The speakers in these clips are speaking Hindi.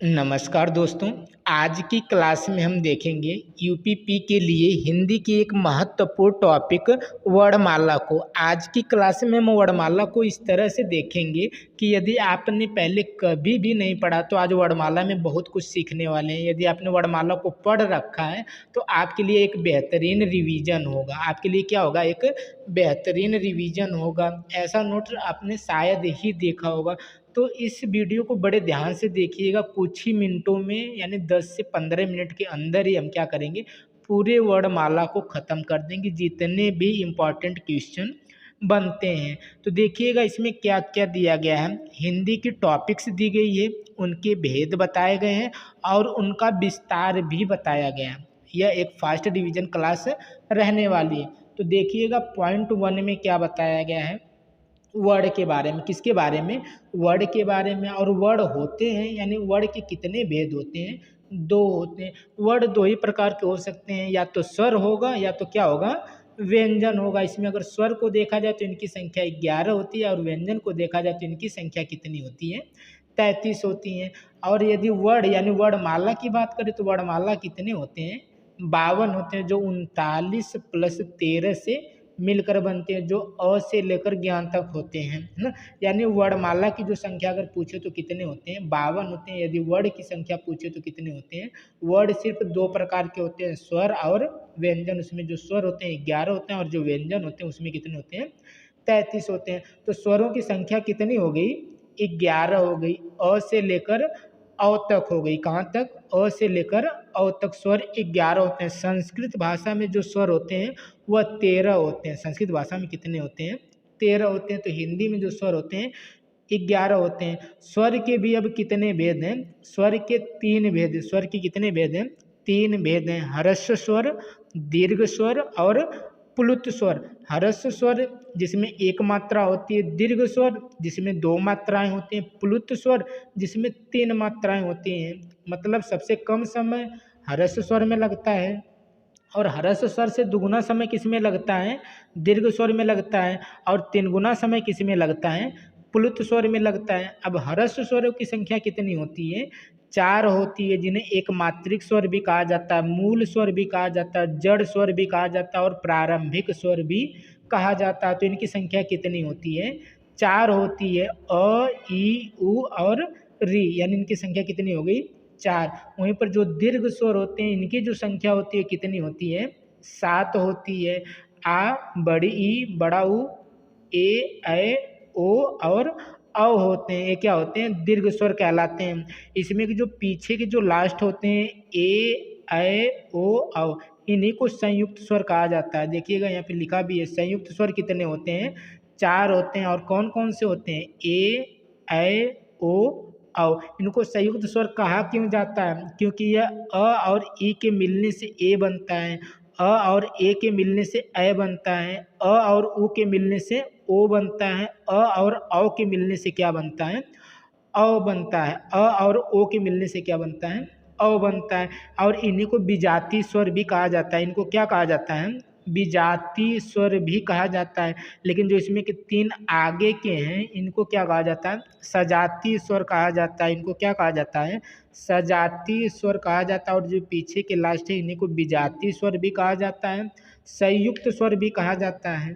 नमस्कार दोस्तों। आज की क्लास में हम देखेंगे यूपीपी के लिए हिंदी की एक महत्वपूर्ण टॉपिक वर्णमाला को। आज की क्लास में हम वर्णमाला को इस तरह से देखेंगे कि यदि आपने पहले कभी भी नहीं पढ़ा तो आज वर्णमाला में बहुत कुछ सीखने वाले हैं। यदि आपने वर्णमाला को पढ़ रखा है तो आपके लिए एक बेहतरीन रिवीजन होगा। आपके लिए क्या होगा? एक बेहतरीन रिवीजन होगा। ऐसा नोट आपने शायद ही देखा होगा। तो इस वीडियो को बड़े ध्यान से देखिएगा। कुछ ही मिनटों में यानी 10 से 15 मिनट के अंदर ही हम क्या करेंगे, पूरे वर्णमाला को ख़त्म कर देंगे, जितने भी इम्पॉर्टेंट क्वेश्चन बनते हैं। तो देखिएगा इसमें क्या क्या दिया गया है। हिंदी की टॉपिक्स दी गई है, उनके भेद बताए गए हैं और उनका विस्तार भी बताया गया है। यह एक फर्स्ट डिवीजन क्लास रहने वाली है। तो देखिएगा पॉइंट 1 में क्या बताया गया है, वर्ड के बारे में। किसके बारे में? वर्ड के बारे में। और वर्ड होते हैं यानी वर्ड के कितने भेद होते हैं? दो होते हैं। वर्ड दो ही प्रकार के हो सकते हैं, या तो स्वर होगा या तो क्या होगा, व्यंजन होगा। इसमें अगर स्वर को देखा जाए तो इनकी संख्या 11 होती है और व्यंजन को देखा जाए तो इनकी संख्या कितनी होती है? 33 होती हैं। और यदि वर्ड यानी वर्णमाला की बात करें तो वर्णमाला कितने होते हैं? 52 होते हैं, जो 39 प्लस 13 से मिलकर बनते हैं, जो अ से लेकर ज्ञान तक होते हैं, है ना। यानी वर्णमाला की जो संख्या अगर पूछे तो कितने होते हैं? 52 होते हैं। यदि वर्ड की संख्या पूछे तो कितने होते हैं? वर्ड सिर्फ दो प्रकार के होते हैं, स्वर और व्यंजन। उसमें जो स्वर होते हैं 11 होते हैं और जो व्यंजन होते हैं उसमें कितने होते हैं? 33 होते हैं। तो स्वरों की संख्या कितनी हो गई? 11 हो गई। अ से लेकर अ तक हो गई। कहाँ तक? अ से लेकर अ तक स्वर 11 होते हैं। संस्कृत भाषा में जो स्वर होते हैं वह 13 होते हैं। संस्कृत भाषा में कितने होते हैं? 13 होते हैं। तो हिंदी में जो स्वर होते हैं 11 होते हैं। स्वर के भी अब कितने भेद हैं? स्वर के 3 भेद हैं। स्वर के कितने भेद हैं? 3 भेद हैं। ह्रस्व स्वर, दीर्घ स्वर और प्लुत स्वर। ह्रस्व स्वर जिसमें एक मात्रा होती है, दीर्घ स्वर जिसमें 2 मात्राएं होती हैं, प्लुत स्वर जिसमें 3 मात्राएं होती हैं। मतलब सबसे कम समय ह्रस्व स्वर में लगता है और ह्रस्व स्वर से दुगुना समय किस में लगता है? दीर्घ स्वर में लगता है। और 3 गुना समय किस में लगता है? प्लुत स्वर में लगता है। अब ह्रस्व स्वरों की संख्या कितनी होती है? 4 होती है, जिन्हें एक मात्रिक स्वर भी कहा जाता है, मूल स्वर भी कहा जाता है, जड़ स्वर भी कहा जाता है और प्रारंभिक स्वर भी कहा जाता है। तो इनकी संख्या कितनी होती है? 4 होती है। अ, ई, उ और री, यानी इनकी संख्या कितनी हो गई? 4। वहीं पर जो दीर्घ स्वर होते हैं इनकी जो संख्या होती है कितनी होती है? 7 होती है। आ, बड़ी ई, बड़ा ऊ, ए, ऐ, ओ और औ होते हैं। ये क्या होते हैं? दीर्घ स्वर कहलाते हैं। इसमें के जो पीछे के जो लास्ट होते हैं ए, ऐ, ओ, औ, इन्हीं को संयुक्त स्वर कहा जाता है। देखिएगा यहाँ पे लिखा भी है। संयुक्त स्वर कितने होते हैं? 4 होते हैं। और कौन कौन से होते हैं? ए, ऐ, ओ, औ। इनको संयुक्त स्वर कहा क्यों जाता है? क्योंकि यह अ और ई के मिलने से ए बनता है, अ और ए के मिलने से ऐ बनता है, अ और उ के मिलने से ओ बनता है, अ और औ के मिलने से क्या बनता है? अ बनता है। अ और ओ के मिलने से क्या बनता है? अ बनता है। और इन्हीं को विजातीय स्वर भी कहा जाता है। इनको क्या कहा जाता है? विजातीय स्वर भी कहा जाता है। लेकिन जो इसमें के 3 आगे के हैं इनको क्या कहा जाता है? सजातीय स्वर कहा जाता है। इनको क्या कहा जाता है? सजातीय स्वर कहा जाता है। और जो पीछे के लास्ट है इन्हीं को विजातीय स्वर भी कहा जाता है, संयुक्त स्वर भी कहा जाता है।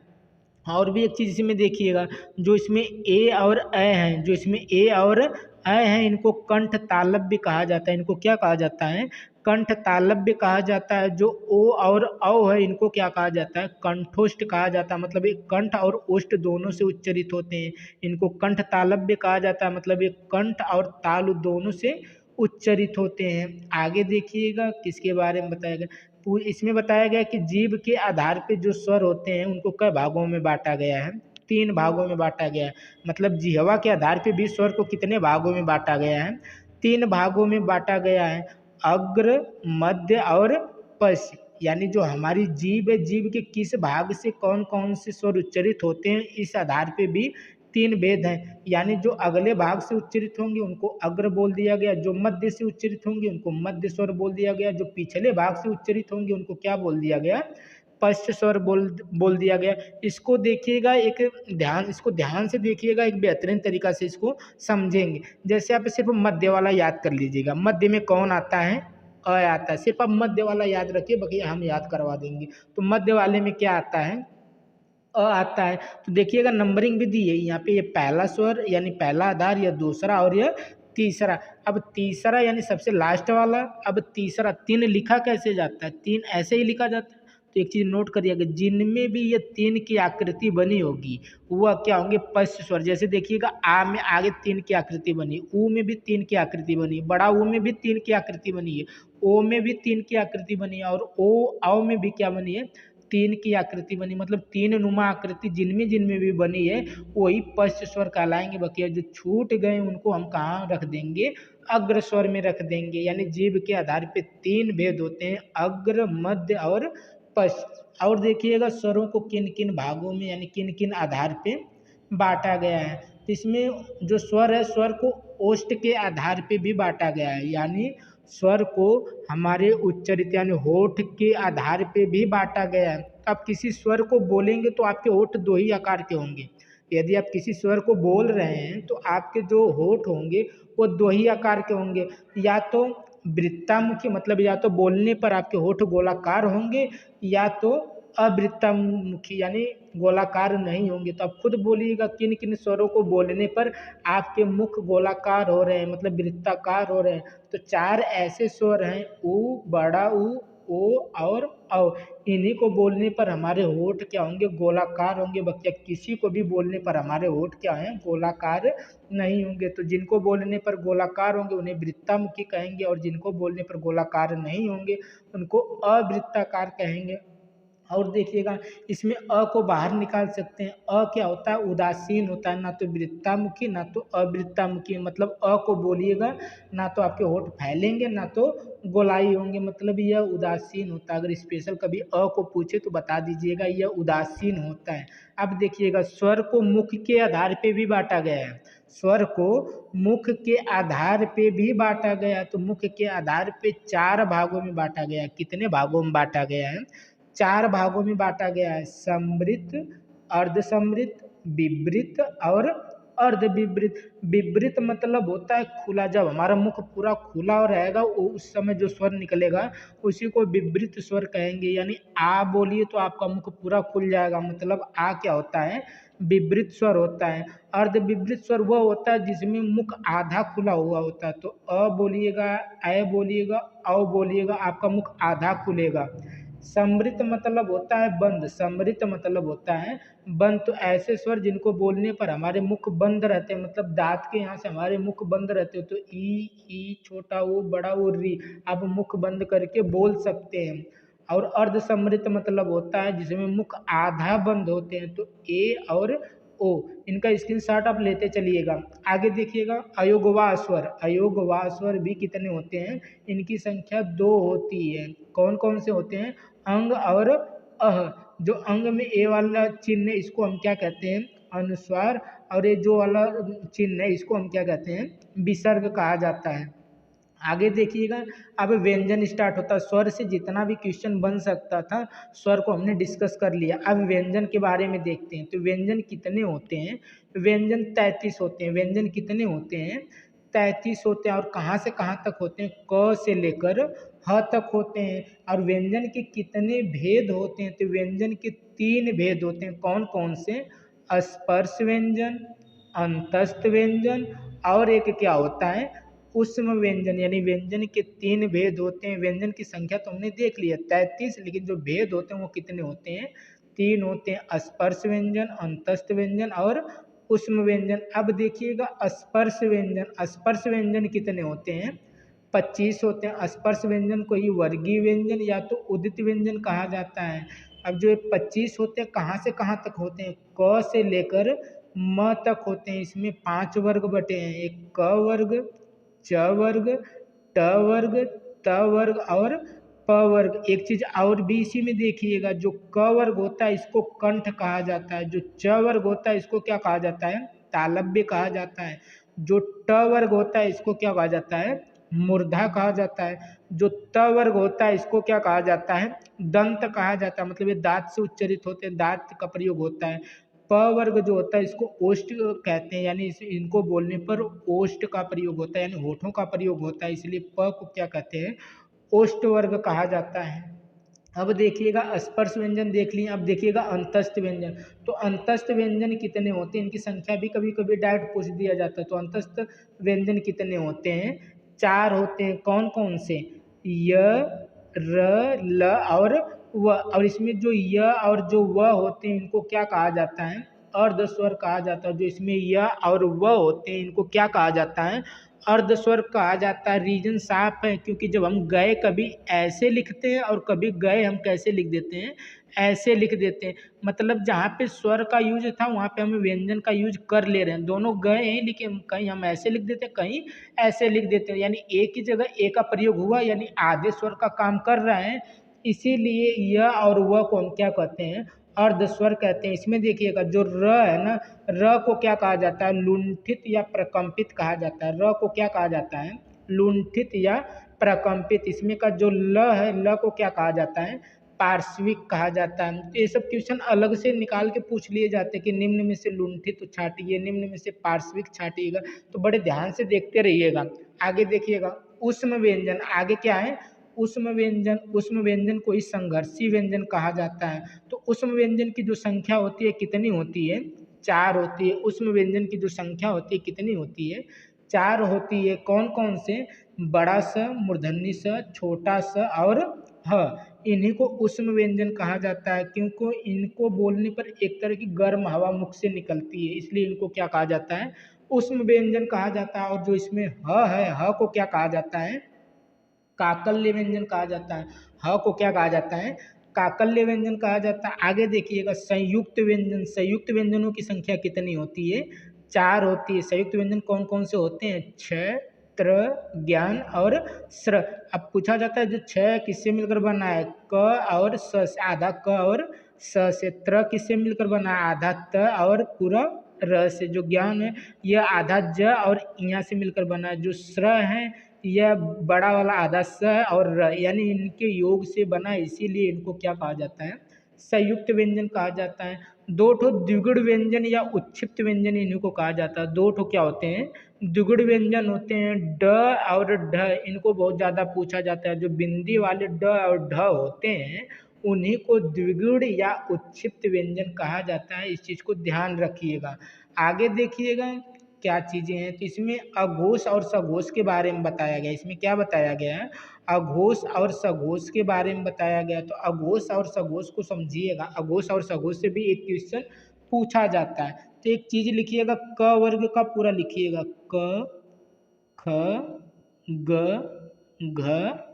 और भी एक चीज़ इसमें देखिएगा, जो इसमें ए और ऐ हैं, जो इसमें ए और ऐ हैं इनको कंठ तालव्य कहा जाता है। इनको क्या कहा जाता है? कंठ तालव्य कहा जाता है। जो ओ और औ है इनको क्या कहा जाता है? कंठोष्ठ कहा जाता है। मतलब एक कंठ और ओष्ठ दोनों से उच्चरित होते हैं। इनको कंठ तालव्य कहा जाता है। मतलब एक कंठ और तालु दोनों से उच्चरित होते हैं। आगे देखिएगा किसके बारे में बताया गया। इसमें बताया गया कि जीभ के आधार पे जो स्वर होते हैं उनको कई भागों में बांटा गया है? 3 भागों में बांटा गया है। मतलब जिह्वा के आधार पे भी स्वर को कितने भागों में बांटा गया है? 3 भागों में बांटा गया है। अग्र, मध्य और पश्च। यानी जो हमारी जीभ है, जीभ के किस भाग से कौन कौन से स्वर उच्चरित होते हैं इस आधार पे भी 3 भेद हैं। यानी जो अगले भाग से उच्चरित होंगे उनको अग्र बोल दिया गया, जो मध्य से उच्चरित होंगे उनको मध्य स्वर बोल दिया गया, जो पिछले भाग से उच्चरित होंगे उनको क्या बोल दिया गया? स्पष्ट स्वर बोल दिया गया। इसको देखिएगा इसको ध्यान से देखिएगा, एक बेहतरीन तरीका से इसको समझेंगे। जैसे आप सिर्फ मध्य वाला याद कर लीजिएगा, मध्य में कौन आता है? अ आता है। सिर्फ आप मध्य वाला याद रखिए, बाकी हम याद करवा देंगे। तो मध्य वाले में क्या आता है? अ आता है। तो देखिएगा नंबरिंग भी दी है यहाँ पे, ये पहला स्वर यानी पहला आधार, या दूसरा और यह तीसरा। अब तीसरा यानी सबसे लास्ट वाला। अब तीसरा, तीन लिखा कैसे जाता है? तीन ऐसे ही लिखा जाता है। तो एक चीज नोट करिएगा, जिनमें भी ये तीन की आकृति बनी होगी वह क्या होंगे? स्पष्ट स्वर। जैसे देखिएगा आ में आगे तीन की आकृति बनी, ऊ में भी तीन की आकृति बनी, बड़ा ऊ में भी तीन की आकृति बनी है, ओ में भी तीन की आकृति बनी है, और ओ औ में भी क्या बनी है? तीन की आकृति बनी। मतलब तीन नुमा आकृति जिनमें जिनमें भी बनी है वही स्पष्ट स्वर कहलाएंगे। बाकी जो छूट गए उनको हम कहाँ रख देंगे? अग्र स्वर में रख देंगे। यानी जीभ के आधार पे तीन भेद होते हैं, अग्र, मध्य और स्पष्ट। और देखिएगा स्वरों को किन किन भागों में यानी किन किन आधार पे बांटा गया है। तो इसमें जो स्वर है, स्वर को ओष्ठ के आधार पे भी बांटा गया है। यानी स्वर को हमारे उच्चरित यानी होठ के आधार पे भी बांटा गया है। आप किसी स्वर को बोलेंगे तो आपके होठ दो ही आकार के होंगे। यदि आप किसी स्वर को बोल रहे हैं तो आपके जो होठ होंगे वो दो ही आकार के होंगे, या तो वृत्तामुखी, मतलब या तो बोलने पर आपके होठ गोलाकार होंगे, या तो अवृत्तामुखी यानी गोलाकार नहीं होंगे। तो आप खुद बोलिएगा किन किन स्वरों को बोलने पर आपके मुख गोलाकार हो रहे हैं, मतलब वृत्ताकार हो रहे हैं। तो चार ऐसे स्वर हैं, ऊ, बड़ा ऊ, ओ और औ। इन्हीं को बोलने पर हमारे होठ क्या होंगे? गोलाकार होंगे। बच्चे किसी को भी बोलने पर हमारे होठ क्या हैं? गोलाकार नहीं होंगे। तो जिनको बोलने पर गोलाकार होंगे उन्हें वृत्तामुखी कहेंगे, और जिनको बोलने पर गोलाकार नहीं होंगे उनको अवृत्ताकार कहेंगे। और देखिएगा इसमें अ को बाहर निकाल सकते हैं। अ क्या होता है? उदासीन होता है, ना तो वृत्तामुखी ना तो अवृत्तामुखी। मतलब अ को बोलिएगा ना तो आपके होठ फैलेंगे ना तो गोलाई होंगे, मतलब यह उदासीन होता है। अगर स्पेशल कभी अ को पूछे तो बता दीजिएगा यह उदासीन होता है। अब देखिएगा स्वर को मुख के आधार पे भी बांटा गया है। स्वर को मुख के आधार पे भी बांटा गया। तो मुख के आधार पे चार भागों में बांटा गया है। कितने भागों में बांटा गया है? चार भागों में बांटा गया है, समृत, अर्धसमृत, विवृत और अर्धविवृत। विवृत मतलब होता है खुला। जब हमारा मुख पूरा खुला रहेगा उस समय जो स्वर निकलेगा उसी को विवृत स्वर कहेंगे। यानी आ बोलिए तो आपका मुख पूरा खुल जाएगा, मतलब आ क्या होता है? विवृत स्वर होता है। अर्धविवृत स्वर वह होता है जिसमें मुख आधा खुला हुआ होता है। तो अ बोलिएगा, ऐ बोलिएगा, औ बोलिएगा, आपका मुख आधा खुलेगा। समृत मतलब होता है बंद, समृत मतलब होता है बंद। तो ऐसे स्वर जिनको बोलने पर हमारे मुख बंद रहते हैं, मतलब दांत के यहाँ से हमारे मुख बंद रहते हैं। तो ई, छोटा ओ, बड़ा ओ, री, आप मुख बंद करके बोल सकते हैं। और अर्ध समृत मतलब होता है जिसमें मुख आधा बंद होते हैं। तो ए और ओ, इनका स्क्रीनशॉट आप लेते चलिएगा। आगे देखिएगा अयोगवा स्वर। अयोगवा स्वर भी कितने होते हैं? इनकी संख्या दो होती है। कौन कौन से होते हैं? अंग और अह। जो अंग में ए वाला चिन्ह है इसको हम क्या कहते हैं? अनुस्वार। और ये जो वाला चिन्ह है इसको हम क्या कहते हैं? विसर्ग कहा जाता है। आगे देखिएगा अब व्यंजन स्टार्ट होता है। स्वर से जितना भी क्वेश्चन बन सकता था स्वर को हमने डिस्कस कर लिया। अब व्यंजन के बारे में देखते हैं। तो व्यंजन कितने होते हैं? व्यंजन 33 होते हैं। व्यंजन कितने होते हैं? 33 होते हैं। और कहाँ से कहाँ तक होते हैं? क से लेकर ह तक होते हैं। और व्यंजन के कितने भेद होते हैं? तो व्यंजन के तीन भेद होते हैं। कौन कौन से? स्पर्श व्यंजन, अंतस्थ व्यंजन, और एक क्या होता है? ऊष्म व्यंजन। यानी व्यंजन के तीन भेद होते हैं। व्यंजन की संख्या तो हमने देख लिया 33, लेकिन जो भेद होते हैं वो कितने होते हैं? तीन होते हैं, स्पर्श व्यंजन, अंतस्थ व्यंजन और ऊष्म व्यंजन। अब देखिएगा स्पर्श व्यंजन। स्पर्श व्यंजन कितने होते हैं? 25 होते हैं। स्पर्श व्यंजन को ही वर्गीय व्यंजन या तो उदित व्यंजन कहा जाता है। अब जो 25 होते हैं कहाँ से कहाँ तक होते हैं? क से लेकर म तक होते हैं। इसमें 5 वर्ग बटे हैं, एक क वर्ग, च वर्ग, ट वर्ग, त वर्ग और प वर्ग। एक चीज और भी इसी में देखिएगा, जो क वर्ग होता है इसको कंठ कहा जाता है। जो च वर्ग होता है इसको क्या कहा जाता है? तालव्य कहा जाता है। जो ट वर्ग होता है इसको क्या कहा जाता है? मूर्धा कहा जाता है। जो त वर्ग होता है इसको क्या कहा जाता है, दंत कहा जाता है, मतलब ये दांत से उच्चरित होते हैं, दांत का प्रयोग होता है। प वर्ग जो होता है इसको ओष्ठ कहते हैं, यानी इनको बोलने पर ओष्ठ का प्रयोग होता है, यानी होठों का प्रयोग होता है, इसलिए प को क्या कहते हैं, ओष्ठ वर्ग कहा जाता है। अब देखिएगा स्पर्श व्यंजन देख लिए, अब देखिएगा अंतस्थ व्यंजन। तो अंतस्थ व्यंजन कितने होते हैं, इनकी संख्या भी कभी कभी डायरेक्ट पूछ दिया जाता है। तो अंतस्थ व्यंजन कितने होते हैं, 4 होते हैं। कौन कौन से, य, र, ल और व। और इसमें जो य और जो व होते हैं इनको क्या कहा जाता है, अर्ध स्वर कहा जाता है। जो इसमें य और व होते हैं इनको क्या कहा जाता है, अर्ध स्वर कहा जाता है। रीजन साफ है, क्योंकि जब हम गए कभी ऐसे लिखते हैं और कभी गए हम कैसे लिख देते हैं, ऐसे लिख देते हैं। मतलब जहाँ पे स्वर का यूज था वहाँ पे हम व्यंजन का यूज कर ले रहे हैं, दोनों गए हैं लेकिन कहीं हम ऐसे लिख देते हैं, कहीं ऐसे लिख देते हैं, यानी एक ही जगह ए का प्रयोग हुआ, यानी आधे स्वर का काम कर रहे हैं। इसीलिए य और व को हम क्या कहते हैं, अर्ध स्वर कहते हैं। इसमें देखिएगा जो र है ना, र को क्या कहा जाता है, लुंठित या प्रकंपित कहा जाता है। र को क्या कहा जाता है, लुंठित या प्रकंपित। इसमें का जो ल है, ल को क्या कहा जाता है, पार्श्विक कहा जाता है। तो ये सब क्वेश्चन अलग से निकाल के पूछ लिए जाते हैं कि निम्न में से लुंठित छाटिए, निम्न में से पार्श्विक छाटिएगा। तो बड़े ध्यान से देखते रहिएगा। आगे देखिएगा उष्म व्यंजन, आगे क्या है, उष्म व्यंजन। उष्म व्यंजन को ही संघर्षी व्यंजन कहा जाता है। तो उष्म व्यंजन की जो संख्या होती है कितनी होती है, 4 होती है। उष्म व्यंजन की जो संख्या होती है कितनी होती है, 4 होती है। कौन कौन से, बड़ा स, मूर्धन्य स, छोटा स और ह। इन्हीं को उष्म व्यंजन कहा जाता है, क्योंकि इनको बोलने पर एक तरह की गर्म हवा मुख से निकलती है, इसलिए इनको क्या कहा जाता है, उष्म व्यंजन कहा जाता है। और जो इसमें ह है, ह को क्या कहा जाता है, काकल्य व्यंजन कहा जाता है। ह को क्या कहा जाता है, काकल्य व्यंजन कहा जाता है। आगे देखिएगा संयुक्त व्यंजन। संयुक्त व्यंजनों की संख्या कितनी होती है, 4 होती है। संयुक्त व्यंजन कौन कौन से होते हैं, छ, त्र, ज्ञान और स्र। अब पूछा जाता है जो छ किससे मिलकर बना है, क और स से, आधा क और स से। त्र किससे मिलकर बना है, आधा त और पूरा र से। जो ज्ञान है यह आधा ज और यहाँ से मिलकर बना है। जो स्र है यह बड़ा वाला आधा स और र, यानी इनके योग से बना है, इसीलिए इनको क्या कहा जाता है, संयुक्त व्यंजन कहा जाता है। दो ठो द्विगुण व्यंजन या उच्छिप्त व्यंजन इन्हीं को कहा जाता है। दो ठो क्या होते हैं, द्विगुण व्यंजन होते हैं, ड और ढ। इनको बहुत ज़्यादा पूछा जाता है। जो बिंदी वाले ड और ढ होते हैं उन्हीं को द्विगुण या उच्छिप्त व्यंजन कहा जाता है। इस चीज़ को ध्यान रखिएगा। आगे देखिएगा क्या चीज़ें हैं, तो इसमें अघोष और सघोष के बारे में बताया गया है। इसमें क्या बताया गया है, अघोष और सघोष के बारे में बताया गया है। तो अघोष और सघोष को समझिएगा। अघोष और सघोष से भी एक क्वेश्चन पूछा जाता है। तो एक चीज लिखिएगा, क वर्ग का पूरा लिखिएगा, क, ख, ग, घ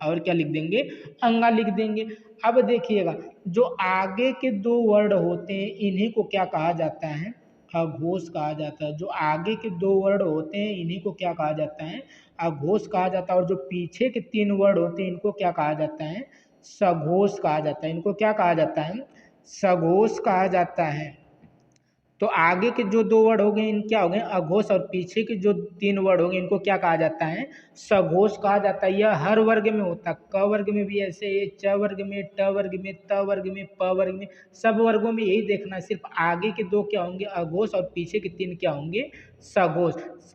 और क्या लिख देंगे, अंगा लिख देंगे। अब देखिएगा जो आगे के 2 वर्ड होते हैं इन्हीं को क्या कहा जाता है, अघोष कहा जाता है। जो आगे के 2 वर्ड होते हैं इन्हीं को क्या कहा जाता है, अघोष कहा जाता है। और जो पीछे के 3 वर्ड होते हैं इनको क्या कहा जाता है, सघोष कहा जाता है। इनको क्या कहा जाता है, सघोष कहा जाता है। तो आगे के जो 2 वर्ड हो गए इन क्या हो गए, अघोष। और पीछे के जो 3 वर्ड हो गए इनको क्या कहा जाता है, सघोष कहा जाता है। यह हर वर्ग में होता है, क वर्ग में भी ऐसे है, च वर्ग में, ट वर्ग में, त वर्ग में, प वर्ग में, सब वर्गों में यही देखना है। सिर्फ आगे के 2 क्या होंगे, अघोष, और पीछे के 3 क्या होंगे, सघोष।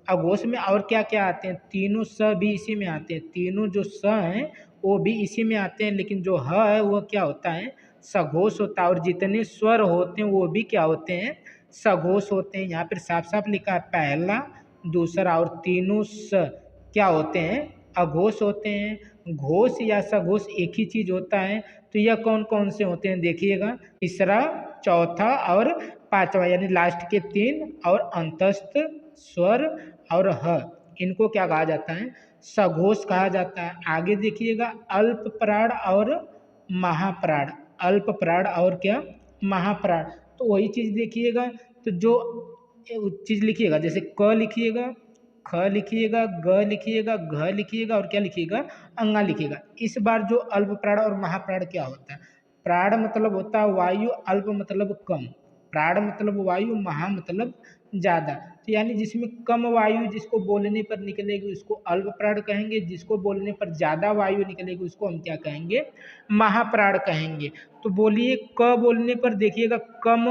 अघोष में और क्या क्या आते हैं, तीनों स भी इसी में आते हैं। तीनों जो स हैं वो भी इसी में आते हैं, लेकिन जो ह है वो क्या होता है, सघोष होता है। और जितने स्वर होते हैं वो भी क्या होते हैं, सघोष होते हैं। यहाँ पर साफ साफ लिखा है, पहला, दूसरा और तीनों स क्या होते हैं, अघोष होते हैं। घोष या सघोष एक ही चीज होता है। तो यह कौन कौन से होते हैं देखिएगा, तीसरा, चौथा और पांचवा, यानी लास्ट के 3 और अंतस्थ, स्वर और ह, इनको क्या कहा जाता है, सघोष कहा जाता है। आगे देखिएगा अल्प प्राण और महाप्राण। अल्प प्राण और क्या, महाप्राण। तो वही चीज देखिएगा। तो जो चीज लिखिएगा, जैसे क लिखिएगा, ख लिखिएगा, ग लिखिएगा, घ लिखिएगा और क्या लिखिएगा, अंगा लिखिएगा। इस बार जो अल्प प्राण और महाप्राण क्या होता है, प्राण मतलब होता है वायु, अल्प मतलब कम। प्राण मतलब वायु, महा मतलब ज़्यादा। तो यानी जिसमें कम वायु जिसको बोलने पर निकलेगी उसको अल्प प्राण कहेंगे, जिसको बोलने पर ज़्यादा वायु निकलेगी उसको हम क्या कहेंगे, महाप्राण कहेंगे। तो बोलिए क बोलने पर देखिएगा कम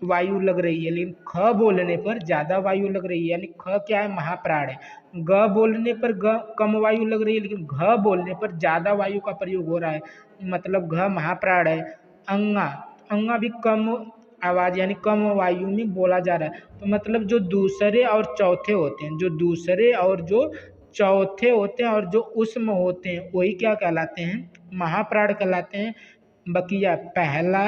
वायु लग रही है, लेकिन ख बोलने पर ज़्यादा वायु लग रही है, यानी ख क्या है, महाप्राण है। ग बोलने पर कम वायु लग रही है, लेकिन घ बोलने पर ज़्यादा वायु का प्रयोग हो रहा है, मतलब घ महाप्राण है। अंगा, अंगा भी कम आवाज़ यानी कम वायु में बोला जा रहा है। तो मतलब जो दूसरे और चौथे होते हैं, जो दूसरे और जो चौथे होते हैं और जो उष्म होते हैं वही क्या कहलाते हैं, महाप्राण कहलाते हैं। बकिया पहला,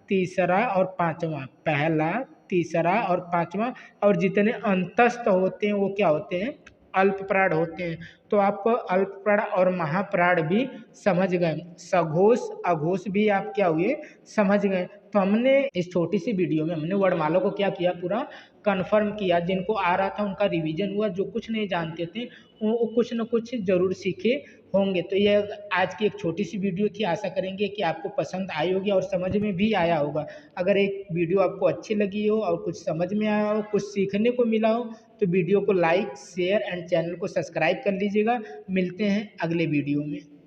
तीसरा और पांचवा, पहला, तीसरा और पांचवा, और जितने अंतस्थ होते हैं वो क्या होते हैं, अल्प प्राण होते हैं। तो आप अल्प प्राण और महाप्राण भी समझ गए, सघोष अघोष भी आप क्या हुए, समझ गए। तो हमने इस छोटी सी वीडियो में हमने वर्णमाला को क्या किया, पूरा कन्फर्म किया। जिनको आ रहा था उनका रिवीजन हुआ, जो कुछ नहीं जानते थे वो कुछ न कुछ जरूर सीखे होंगे। तो ये आज की एक छोटी सी वीडियो थी, आशा करेंगे कि आपको पसंद आई होगी और समझ में भी आया होगा। अगर एक वीडियो आपको अच्छी लगी हो और कुछ समझ में आया हो, कुछ सीखने को मिला हो, तो वीडियो को लाइक शेयर एंड चैनल को सब्सक्राइब कर लीजिएगा। मिलते हैं अगले वीडियो में।